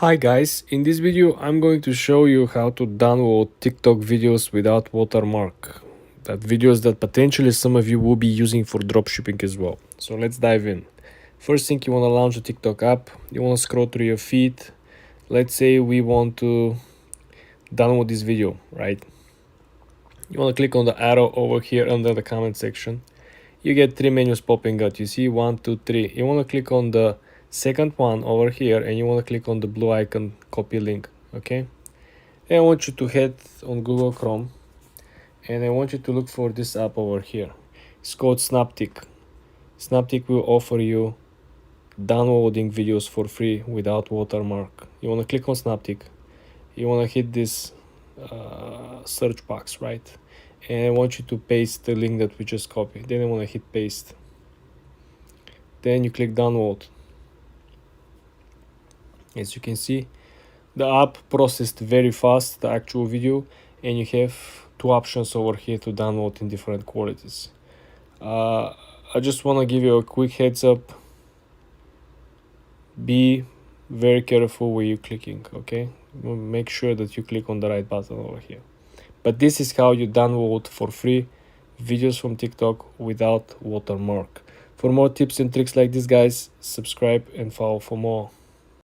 Hi guys, in this video I'm going to show you how to download TikTok videos without watermark. That videos that potentially some of you will be using for dropshipping as well. So let's dive in. First thing, you want to launch the TikTok app. You want to scroll through your feed. Let's say we want to download this video, right? You want to click on the arrow over here under the comment section. You get three menus popping out. You see 1, 2, 3. You want to click on the second one over here and you want to click on the blue icon, copy link. Okay, and I want you to head on Google Chrome and I want you to look for this app over here. It's called Snaptik. Snaptik will offer you downloading videos for free without watermark. You want to click on Snaptik. You want to hit this search box, right? And I want you to paste the link that we just copied. Then I want to hit paste. Then you click download. As you can see, the app processed very fast the actual video, and you have two options over here to download in different qualities. I just want to give you a quick heads up. Be very careful where you're clicking, okay? Make sure that you click on the right button over here. But this is how you download for free videos from TikTok without watermark. For more tips and tricks like this, guys, subscribe and follow for more.